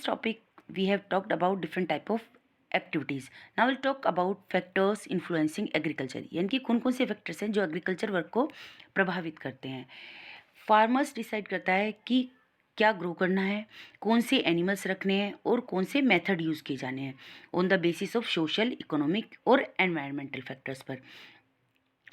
topic we have talked about different type of activities. Now will talk about factors influencing agriculture, यानी कि कौन कौन से factors हैं जो एग्रीकल्चर वर्क को प्रभावित करते हैं. फार्मर्स डिसाइड करता है कि क्या ग्रो करना है, कौन से एनिमल्स रखने हैं और कौन से मेथड यूज़ किए जाने हैं on the basis of social, economic और एनवायरमेंटल फैक्टर्स पर.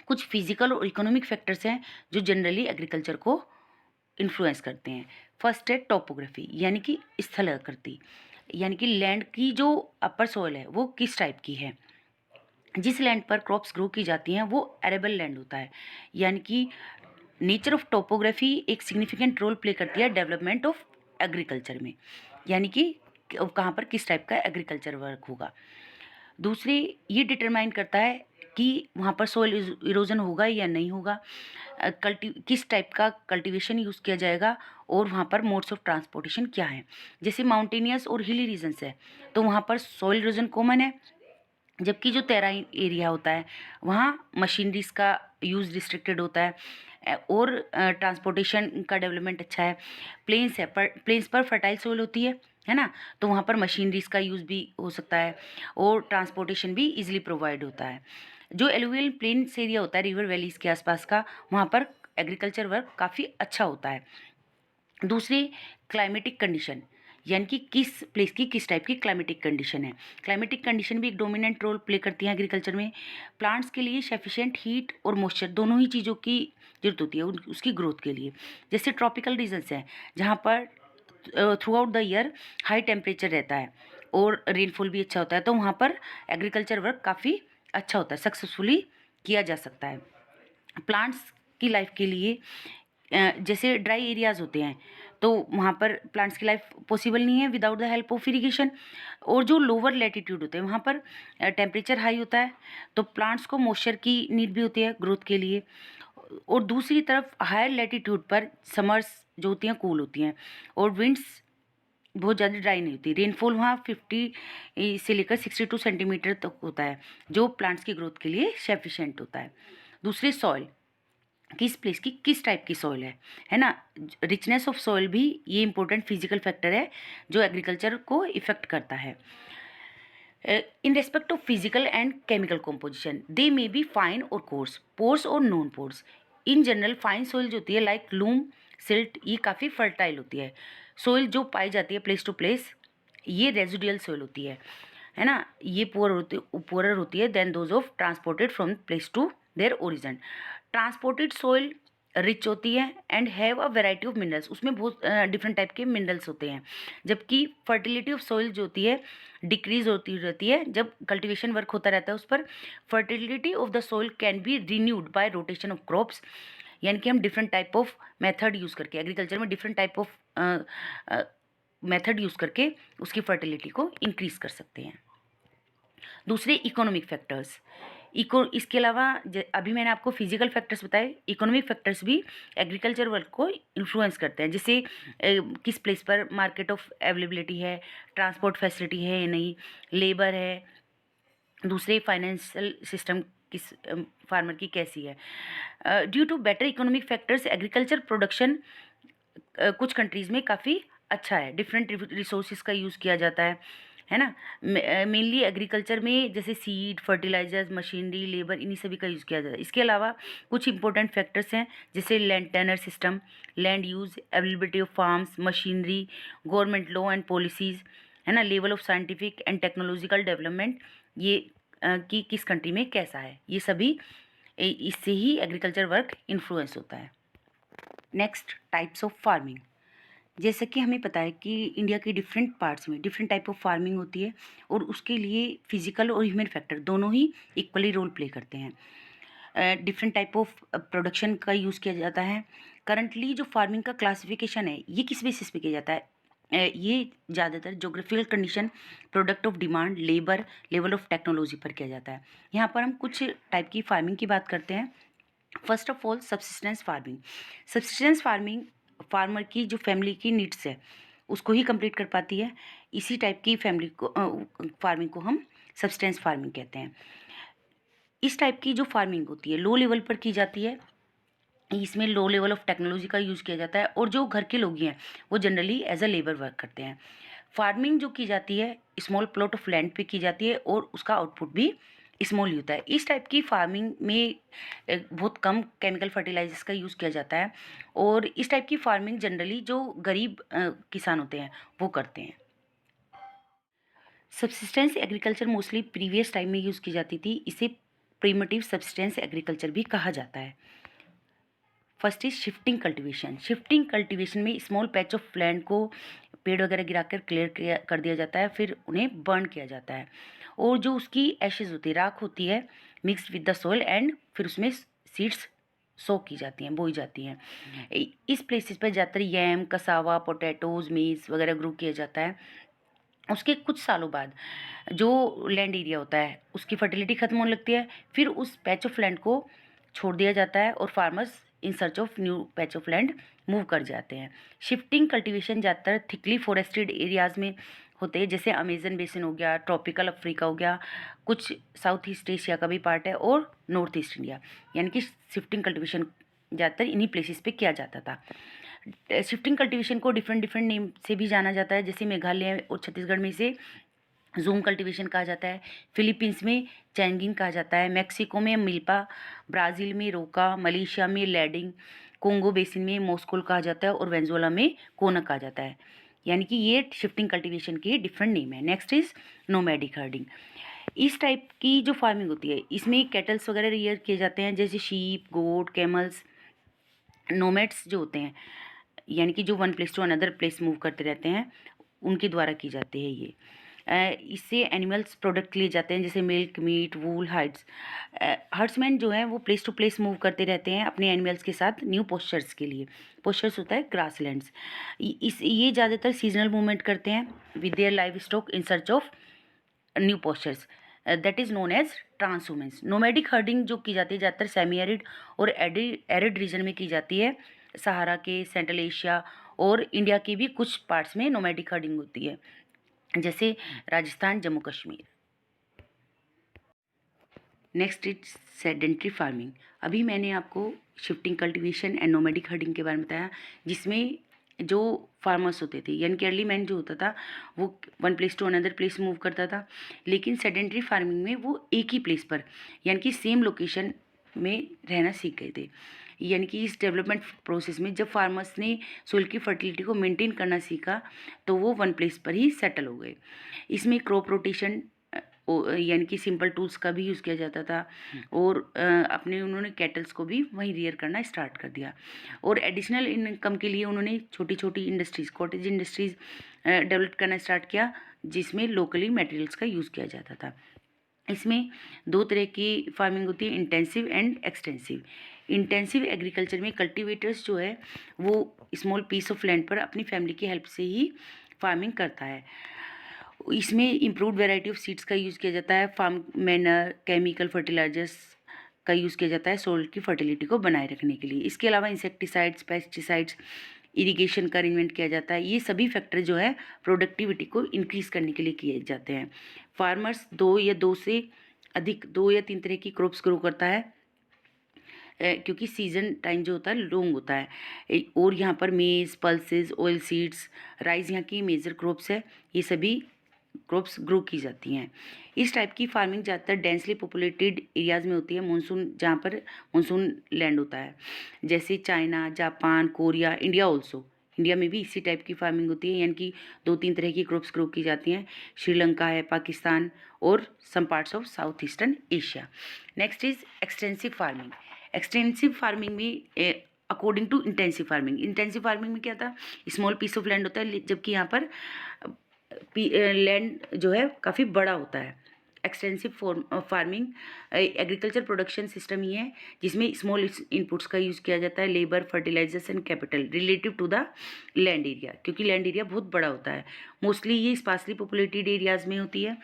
कुछ फिजिकल और इकोनॉमिक फैक्टर्स हैं जो जनरली एग्रीकल्चर को इन्फ्लुएंस करते हैं. फर्स्ट है टोपोग्राफी, यानी कि स्थलाकृति, यानी कि लैंड की जो अपर सोइल है वो किस टाइप की है. जिस लैंड पर क्रॉप्स ग्रो की जाती हैं वो एरेबल लैंड होता है. यानी कि नेचर ऑफ टोपोग्राफी एक सिग्निफिकेंट रोल प्ले करती है डेवलपमेंट ऑफ एग्रीकल्चर में, यानी कि कहाँ पर किस टाइप का एग्रीकल्चर वर्क होगा. दूसरी ये डिटरमाइन करता है कि वहाँ पर सोइल इरोजन होगा या नहीं होगा, किस टाइप का कल्टीवेशन यूज़ किया जाएगा और वहाँ पर मोड्स ऑफ ट्रांसपोर्टेशन क्या है. जैसे माउंटेनियस और हिली रीजन्स है तो वहाँ पर सोइल इरोजन कॉमन है, जबकि जो तराई एरिया होता है वहाँ मशीनरीज का यूज़ रिस्ट्रिक्टेड होता है और ट्रांसपोर्टेशन का डेवलपमेंट अच्छा है. प्लेन्स है, प्लेन्स पर फर्टाइल सोइल होती है ना, तो वहाँ पर मशीनरीज का यूज़ भी हो सकता है और ट्रांसपोर्टेशन भी इजीली प्रोवाइड होता है. जो एलुवियल प्लेन्स एरिया होता है रिवर वैलीज़ के आसपास का, वहाँ पर एग्रीकल्चर वर्क काफ़ी अच्छा होता है. दूसरी क्लाइमेटिक कंडीशन, यानी कि किस प्लेस की किस टाइप की क्लाइमेटिक कंडीशन है. क्लाइमेटिक कंडीशन भी एक डोमिनेंट रोल प्ले करती है एग्रीकल्चर में. प्लांट्स के लिए सफिशिएंट हीट और मॉइस्चर दोनों ही चीज़ों की जरूरत होती है उसकी ग्रोथ के लिए. जैसे ट्रॉपिकल रीजन्स हैं जहाँ पर through out the year high temperature रहता है और रेनफॉल भी अच्छा होता है, तो वहाँ पर एग्रीकल्चर वर्क काफ़ी अच्छा होता है, सक्सेसफुली किया जा सकता है. प्लांट्स की लाइफ के लिए जैसे ड्राई एरियाज़ होते हैं तो वहाँ पर प्लांट्स की लाइफ पॉसिबल नहीं है without the help of irrigation. और जो लोअर लैटिट्यूड होते हैं वहाँ पर टेम्परेचर हाई होता है तो प्लांट्स को मॉइस्चर की नीड भी होती है ग्रोथ के लिए. और दूसरी तरफ हायर लैटिट्यूड पर समर्स जो होती हैं कूल होती हैं और विंड्स बहुत ज़्यादा ड्राई नहीं होती. रेनफॉल वहाँ 50 से लेकर 62 सेंटीमीटर तक होता है जो प्लांट्स की ग्रोथ के लिए सफिशिएंट होता है. दूसरी सॉइल, किस प्लेस की किस टाइप की सॉइल है ना. रिचनेस ऑफ सॉइल भी ये इंपॉर्टेंट फिजिकल फैक्टर है जो एग्रीकल्चर को इफेक्ट करता है. In respect of physical and chemical composition they may be fine और कोर्स, पोर्स और non pores. In general fine soil जो होती है लाइक लूम, सिल्ट, ये काफ़ी फर्टाइल होती है. सॉइल जो पाई जाती है प्लेस टू प्लेस ये रेजिडुअल सॉइल होती है ना. ये पुअरर होती है than those of transported from place to their origin. Transported soil rich होती है and have a variety of minerals, उसमें बहुत डिफरेंट टाइप के मिनरल्स होते हैं. जबकि फर्टिलिटी ऑफ सॉइल जो होती है डिक्रीज होती रहती है जब कल्टीवेशन वर्क होता रहता है उस पर. Fertility of the soil can be renewed bye rotation of crops, यानी कि हम different type of method use करके एग्रीकल्चर में different type of method use करके उसकी फर्टिलिटी को इंक्रीज कर सकते हैं. दूसरे इकोनॉमिक फैक्टर्स, इसके अलावा अभी मैंने आपको फिजिकल फैक्टर्स बताए, इकोनॉमिक फैक्टर्स भी एग्रीकल्चर वर्क को इन्फ्लुएंस करते हैं. जैसे किस प्लेस पर मार्केट ऑफ अवेलेबिलिटी है, ट्रांसपोर्ट फैसिलिटी है या नहीं, लेबर है, दूसरे फाइनेंशियल सिस्टम किस फार्मर की कैसी है. Due to better economic factors agriculture production कुछ कंट्रीज़ में काफ़ी अच्छा है. डिफरेंट रिसोर्सेज का यूज़ किया जाता है ना. मेनली एग्रीकल्चर में जैसे सीड, फर्टिलाइजर्स, मशीनरी, लेबर, इन्हीं सभी का यूज़ किया जाता है. इसके अलावा कुछ इंपॉर्टेंट फैक्टर्स हैं जैसे land tenure system, land use, availability of farms, machinery, government law and policies, है ना, level of scientific and technological development, ये कि किस कंट्री में कैसा है, ये सभी इससे ही एग्रीकल्चर वर्क इन्फ्लुएंस होता है. Next, types of farming. जैसे कि हमें पता है कि इंडिया के डिफरेंट पार्ट्स में डिफरेंट टाइप ऑफ फार्मिंग होती है और उसके लिए फिजिकल और ह्यूमन फैक्टर दोनों ही इक्वली रोल प्ले करते हैं. डिफरेंट टाइप ऑफ प्रोडक्शन का यूज़ किया जाता है. करंटली जो फार्मिंग का क्लासिफिकेशन है ये किस बेसिस पे किया जाता है, ये ज़्यादातर geographical condition, product of demand, labour, level of technology पर किया जाता है. यहाँ पर हम कुछ टाइप की फार्मिंग की बात करते हैं. First of all subsistence farming. Subsistence farming farmer की जो फैमिली की नीड्स है उसको ही कंप्लीट कर पाती है. इसी टाइप की फैमिली को फार्मिंग को हम सब्सिस्टेंस फार्मिंग कहते हैं. इस टाइप की जो फार्मिंग होती है लो लेवल पर की जाती है. इसमें लो लेवल ऑफ टेक्नोलॉजी का यूज़ किया जाता है और जो घर के लोग हैं वो generally as a labour work करते हैं. फार्मिंग जो की जाती है स्मॉल प्लॉट ऑफ लैंड पे की जाती है और उसका आउटपुट भी स्मॉल ही होता है। इस टाइप की फार्मिंग में बहुत कम केमिकल फर्टिलाइजर्स का यूज़ किया जाता है और इस टाइप की फार्मिंग जनरली जो गरीब किसान होते हैं वो करते हैं। Subsistence agriculture mostly previous time में यूज़ की जाती थी। इसे प्रिमिटिव सब्सिस्टेंस एग्रीकल्चर भी कहा जाता है। First is shifting cultivation. Shifting cultivation में स्मॉल पैच ऑफ लैंड को पेड़ वगैरह गिराकर क्लियर कर दिया जाता है, फिर उन्हें बर्न किया जाता है और जो उसकी एशेज होती है, राख होती है, mixed with the soil and फिर उसमें सीड्स सो की जाती हैं, बोई जाती हैं। इस प्लेसेस पर ज़्यादातर यैम, कसावा, पोटैटोज, मेज वगैरह ग्रो किया जाता है। उसके कुछ सालों बाद जो लैंड एरिया होता है उसकी फर्टिलिटी ख़त्म होने लगती है, फिर उस पैच ऑफ लैंड को छोड़ दिया जाता है और farmers in search of new patch of land move कर जाते हैं। शिफ्टिंग कल्टीवेशन ज़्यादातर थिकली फॉरेस्टेड एरियाज़ में होते हैं, जैसे अमेजन बेसिन हो गया, ट्रॉपिकल अफ्रीका हो गया, कुछ साउथ ईस्ट एशिया का भी पार्ट है और नॉर्थ ईस्ट इंडिया, यानी कि शिफ्टिंग कल्टीवेशन ज़्यादातर इन्हीं प्लेसेस पे किया जाता था। शिफ्टिंग कल्टीवेशन को डिफरेंट डिफरेंट नेम से भी जाना जाता है, जैसे मेघालय और छत्तीसगढ़ में इसे जूम कल्टीवेशन कहा जाता है, फिलीपींस में चैंगिंग कहा जाता है, मैक्सिको में मिल्पा, ब्राज़ील में रोका, मलेशिया में लैडिंग, कोंगो बेसिन में मोस्कोल कहा जाता है और वेनेजुएला में कोना कहा जाता है। यानी कि ये शिफ्टिंग कल्टीवेशन के डिफरेंट नेम है। Next is nomadic herding. इस टाइप की जो फार्मिंग होती है इसमें कैटल्स वगैरह रियर किए जाते हैं, जैसे शीप, गोट, कैमल्स। नोमैड्स जो होते हैं यानी कि जो one place to another place move करते रहते हैं, उनके द्वारा की जाती है ये। इससे एनिमल्स प्रोडक्ट लिए जाते हैं, जैसे मिल्क, मीट, वूल, हाइड्स। हर्ट्समैन जो है वो प्लेस टू प्लेस मूव करते रहते हैं अपने एनिमल्स के साथ न्यू पोस्चर्स के लिए। पोस्चर्स होता है ग्रासलैंड्स। ये ज़्यादातर सीजनल मूवमेंट करते हैं with their livestock in search of new pastures, that is known as transhumance. Nomadic herding जो की जाती है ज़्यादातर सेमी एरिड और एरिड रीजन में की जाती है, सहारा के, सेंट्रल एशिया और इंडिया के भी कुछ पार्ट्स में नोमैडिक हर्डिंग होती है, जैसे Rajasthan, Jammu Kashmir. Next is sedentary farming. अभी मैंने आपको shifting cultivation and nomadic herding के बारे में बताया, जिसमें जो फार्मर्स होते थे यानी कि अर्ली मैन जो होता था वो one place to another place move करता था, लेकिन सेडेंट्री फार्मिंग में वो एक ही प्लेस पर यानी कि सेम लोकेशन में रहना सीख गए थे। यानी कि इस डेवलपमेंट प्रोसेस में जब फार्मर्स ने सोइल की फर्टिलिटी को मेंटेन करना सीखा तो वो वन प्लेस पर ही सेटल हो गए। इसमें क्रॉप रोटेशन यानी कि सिंपल टूल्स का भी यूज़ किया जाता था और अपने उन्होंने कैटल्स को भी वहीं रियर करना स्टार्ट कर दिया और एडिशनल इनकम के लिए उन्होंने छोटी छोटी इंडस्ट्रीज़, कॉटेज इंडस्ट्रीज़ डेवलप करना स्टार्ट किया, जिसमें लोकली मटेरियल्स का यूज़ किया जाता था। इसमें दो तरह की फार्मिंग होती है, intensive and extensive. Intensive agriculture में कल्टीवेटर्स जो है वो स्मॉल पीस ऑफ लैंड पर अपनी फैमिली की हेल्प से ही फार्मिंग करता है। इसमें इम्प्रूव्ड वैरायटी ऑफ सीड्स का यूज़ किया जाता है, फार्म मैनर, केमिकल फर्टिलाइजर्स का यूज़ किया जाता है सॉइल की फर्टिलिटी को बनाए रखने के लिए। इसके अलावा इंसेक्टिसाइड्स, पेस्टिसाइड्स, इरिगेशन का अरेंजमेंट किया जाता है। ये सभी फैक्टर जो है प्रोडक्टिविटी को इंक्रीज़ करने के लिए किए जाते हैं। फार्मर्स दो या तीन तरह की क्रॉप्स ग्रो करता है, क्योंकि सीजन टाइम जो होता है लॉन्ग होता है और यहाँ पर मेज़, पल्सेस, ऑयल सीड्स, राइस यहाँ की मेजर क्रॉप्स है, ये सभी क्रॉप्स ग्रो की जाती हैं। इस टाइप की फार्मिंग ज़्यादातर डेंसली पॉपुलेटेड एरियाज़ में होती है, मानसून जहाँ पर मानसून लैंड होता है, जैसे China, Japan, Korea, India also. India में भी इसी टाइप की फार्मिंग होती है, यानी कि दो तीन तरह की क्रॉप्स ग्रो की जाती हैं। श्रीलंका है, पाकिस्तान और some parts of south eastern Asia. Next is extensive farming. Extensive farming में अकॉर्डिंग टू इंटेंसिव फार्मिंग में क्या था, स्मॉल पीस ऑफ लैंड होता है, जबकि यहाँ पर लैंड जो है काफ़ी बड़ा होता है। Extensive farming agriculture production system ही है जिसमें स्मॉल इनपुट्स का यूज़ किया जाता है, labour, fertilisers and capital relative to the land area, क्योंकि लैंड एरिया बहुत बड़ा होता है। मोस्टली ये स्पार्सली पॉपुलेटेड एरियाज़ में होती है।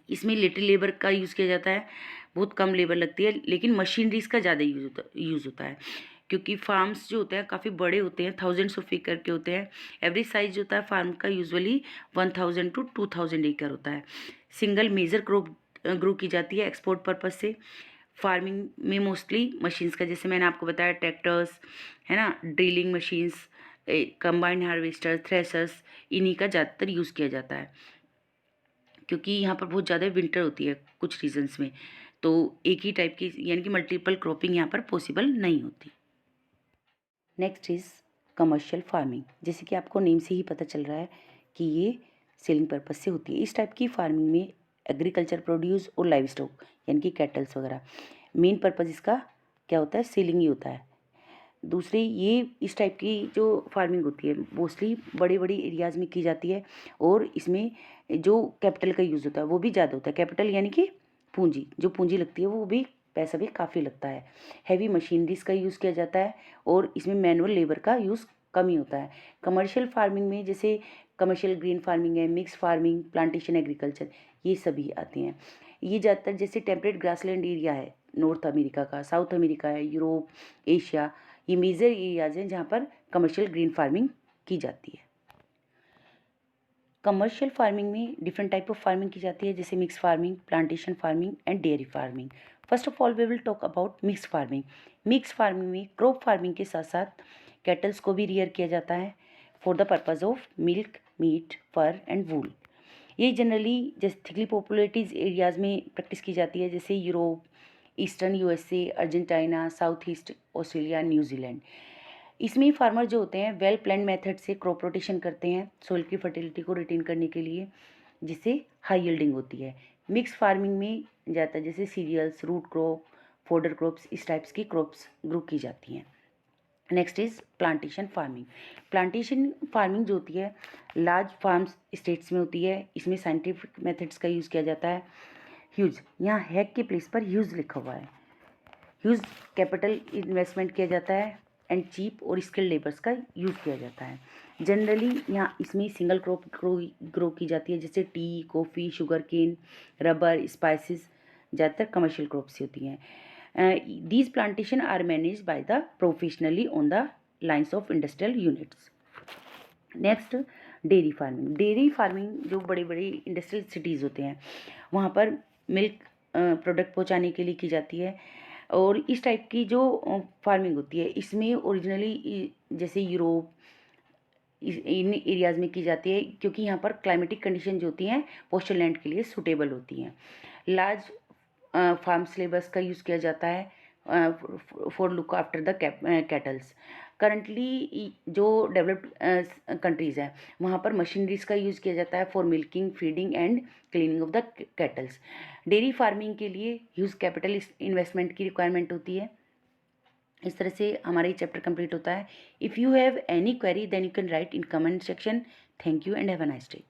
इसमें लिटिल लेबर का यूज़ किया जाता है, बहुत कम लेबर लगती है, लेकिन मशीनरीज का ज़्यादा यूज़ होता है, क्योंकि फार्म्स जो होते हैं काफ़ी बड़े होते हैं, थाउजेंड्स ऑफ एकड़ के होते हैं। एवरेज साइज जो होता है फार्म का यूजुअली 1000 to 2000 एकड़ होता है। सिंगल मेजर क्रॉप ग्रो की जाती है एक्सपोर्ट पर्पज़ से। फार्मिंग में मोस्टली मशीन्स का, जैसे मैंने आपको बताया, ट्रैक्टर्स है ना, drilling machines, combine harvester, threshers, इन्हीं का ज़्यादातर यूज़ किया जाता है, क्योंकि यहाँ पर बहुत ज़्यादा विंटर होती है कुछ रीजन्स में, तो एक ही टाइप की यानी कि मल्टीपल क्रॉपिंग यहाँ पर पॉसिबल नहीं होती। Next is commercial farming. जैसे कि आपको नेम से ही पता चल रहा है कि ये सेलिंग पर्पज से होती है। इस टाइप की फार्मिंग में एग्रीकल्चर प्रोड्यूस और लाइव स्टॉक यानी कि कैटल्स वगैरह, मेन पर्पज इसका क्या होता है, सेलिंग ही होता है। दूसरी, ये इस टाइप की जो फार्मिंग होती है मोस्टली बड़े बड़े एरियाज़ में की जाती है, और इसमें जो कैपिटल का यूज़ होता है वो भी ज़्यादा होता है। कैपिटल यानी कि पूंजी, जो पूंजी लगती है वो भी, पैसा भी काफ़ी लगता है। हैवी मशीनरीज का यूज़ किया जाता है, और इसमें मैनुअल लेबर का यूज़ कम ही होता है। कमर्शियल फार्मिंग में जैसे कमर्शियल ग्रीन फार्मिंग है, मिक्स फार्मिंग, प्लांटेशन एग्रीकल्चर, ये सभी आते हैं। ये ज़्यादातर जैसे टेम्परेट ग्रासलैंड एरिया है नॉर्थ अमेरिका का, साउथ अमेरिका है, यूरोप, एशिया, ये मेजर एरियाज हैं जहाँ पर कमर्शियल ग्रीन फार्मिंग की जाती है। कमर्शियल फार्मिंग में डिफरेंट टाइप ऑफ फार्मिंग की जाती है, जैसे mix farming, plantation farming and dairy farming. First of all we will talk about mix farming. Mix farming में क्रॉप फार्मिंग के साथ साथ कैटल्स को भी रियर किया जाता है for the purpose of milk, meat, fur and wool. ये जनरली जैसे थिकली पॉपुलेटेड एरियाज़ में प्रैक्टिस की जाती है, जैसे Europe, eastern USA, Argentina, south east Australia, New Zealand. इसमें फार्मर जो होते हैं वेल प्लान मेथड से क्रॉप रोटेशन करते हैं सोइल की फर्टिलिटी को रिटेन करने के लिए, जिससे हाई यील्डिंग होती है। मिक्स फार्मिंग में जाता है जैसे cereals, root crop, fodder crops, इस टाइप्स की क्रॉप्स ग्रो की जाती हैं। Next is plantation farming. Plantation farming जो होती है लार्ज फार्म्स स्टेट्स में होती है। इसमें साइंटिफिक मेथड्स का यूज़ किया जाता है। ह्यूज, यहाँ हैक के प्लेस पर ह्यूज लिखा हुआ है। ह्यूज कैपिटल इन्वेस्टमेंट किया जाता है एंड चीप और स्किल्ड लेबर्स का यूज़ किया जाता है। जनरली यहाँ इसमें सिंगल क्रॉप ग्रो की जाती है, जैसे tea, coffee, sugar cane, rubber, spices, ज़्यादातर कमर्शियल क्रॉप्स होती हैं। These plantation are manage by the professionally on the lines of industrial units. Next, dairy farming. Dairy farming जो बड़े बड़े इंडस्ट्रियल सिटीज़ होते हैं वहाँ पर मिल्क प्रोडक्ट पहुँचाने के लिए की जाती है, और इस टाइप की जो फार्मिंग होती है इसमें ओरिजिनली जैसे यूरोप इन एरियाज़ में की जाती है, क्योंकि यहाँ पर क्लाइमेटिक कंडीशन जो होती हैं पोस्टल लैंड के लिए सूटेबल होती हैं। लार्ज फार्म लेबर्स का यूज़ किया जाता है for look after the kettles. Currently जो डेवलप्ड कंट्रीज़ हैं वहाँ पर मशीनरीज का यूज़ किया जाता है for milking, feeding and cleaning of the kettles. Dairy farming के लिए ह्यूज कैपिटल इन्वेस्टमेंट की रिक्वायरमेंट होती है। इस तरह से हमारा ये चैप्टर कंप्लीट होता है। If you have any query then you can write in comment section. Thank you and have a nice day.